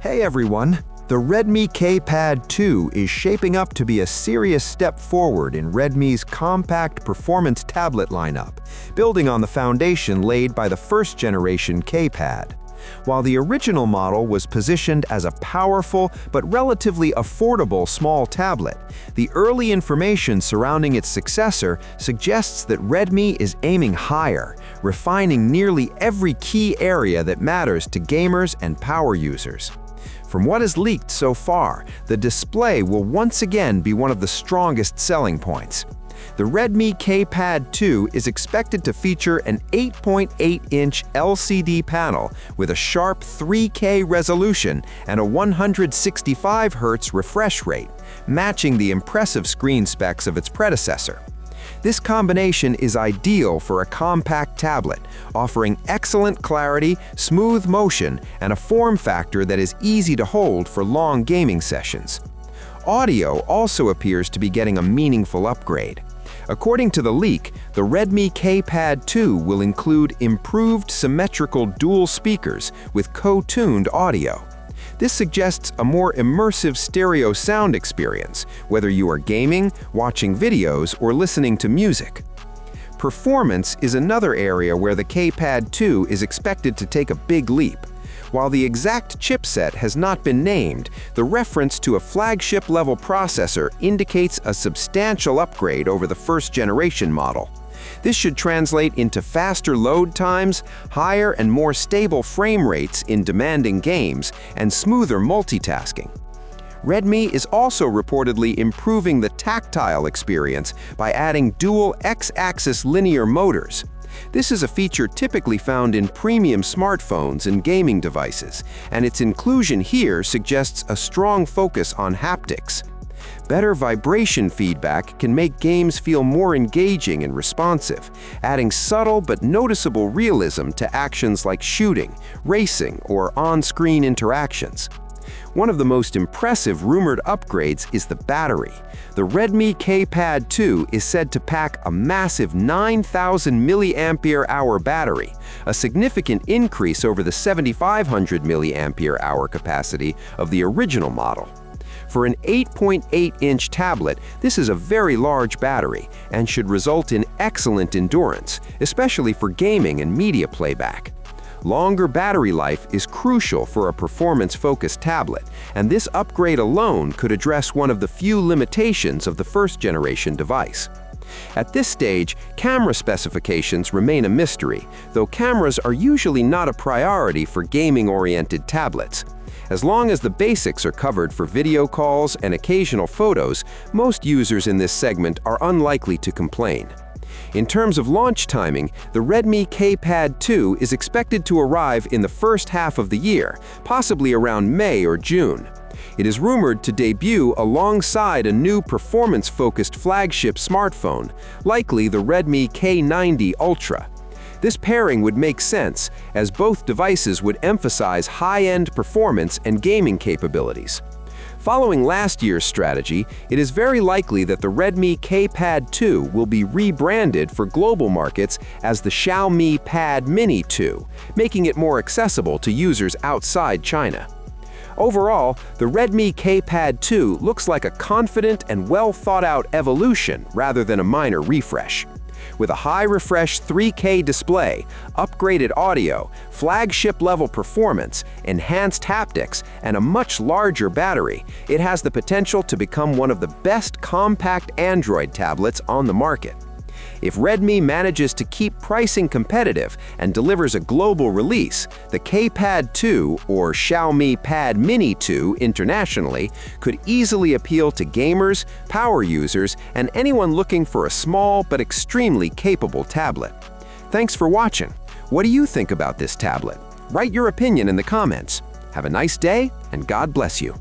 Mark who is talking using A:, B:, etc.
A: Hey everyone! The Redmi K Pad 2 is shaping up to be a serious step forward in Redmi's compact performance tablet lineup, building on the foundation laid by the first-generation K Pad. While the original model was positioned as a powerful but relatively affordable small tablet, the early information surrounding its successor suggests that Redmi is aiming higher, refining nearly every key area that matters to gamers and power users. From what is leaked so far, the display will once again be one of the strongest selling points. The Redmi K Pad 2 is expected to feature an 8.8-inch LCD panel with a sharp 3K resolution and a 165 Hz refresh rate, matching the impressive screen specs of its predecessor. This combination is ideal for a compact tablet, offering excellent clarity, smooth motion, and a form factor that is easy to hold for long gaming sessions. Audio also appears to be getting a meaningful upgrade. According to the leak, the Redmi K Pad 2 will include improved symmetrical dual speakers with co-tuned audio. This suggests a more immersive stereo sound experience, whether you are gaming, watching videos, or listening to music. Performance is another area where the K Pad 2 is expected to take a big leap. While the exact chipset has not been named, the reference to a flagship-level processor indicates a substantial upgrade over the first-generation model. This should translate into faster load times, higher and more stable frame rates in demanding games, and smoother multitasking. Redmi is also reportedly improving the tactile experience by adding dual X-axis linear motors. This is a feature typically found in premium smartphones and gaming devices, and its inclusion here suggests a strong focus on haptics. Better vibration feedback can make games feel more engaging and responsive, adding subtle but noticeable realism to actions like shooting, racing, or on-screen interactions. One of the most impressive rumored upgrades is the battery. The Redmi K Pad 2 is said to pack a massive 9,000 mAh battery, a significant increase over the 7,500 mAh capacity of the original model. For an 8.8-inch tablet, this is a very large battery and should result in excellent endurance, especially for gaming and media playback. Longer battery life is crucial for a performance-focused tablet, and this upgrade alone could address one of the few limitations of the first-generation device. At this stage, camera specifications remain a mystery, though cameras are usually not a priority for gaming-oriented tablets. As long as the basics are covered for video calls and occasional photos, most users in this segment are unlikely to complain. In terms of launch timing, the Redmi K Pad 2 is expected to arrive in the first half of the year, possibly around May or June. It is rumored to debut alongside a new performance-focused flagship smartphone, likely the Redmi K90 Ultra. This pairing would make sense, as both devices would emphasize high-end performance and gaming capabilities. Following last year's strategy, it is very likely that the Redmi K Pad 2 will be rebranded for global markets as the Xiaomi Pad Mini 2, making it more accessible to users outside China. Overall, the Redmi K Pad 2 looks like a confident and well-thought-out evolution rather than a minor refresh. With a high-refresh 3K display, upgraded audio, flagship-level performance, enhanced haptics, and a much larger battery, it has the potential to become one of the best compact Android tablets on the market. If Redmi manages to keep pricing competitive and delivers a global release, the K Pad 2, or Xiaomi Pad Mini 2 internationally, could easily appeal to gamers, power users, and anyone looking for a small but extremely capable tablet. Thanks for watching. What do you think about this tablet? Write your opinion in the comments. Have a nice day, and God bless you.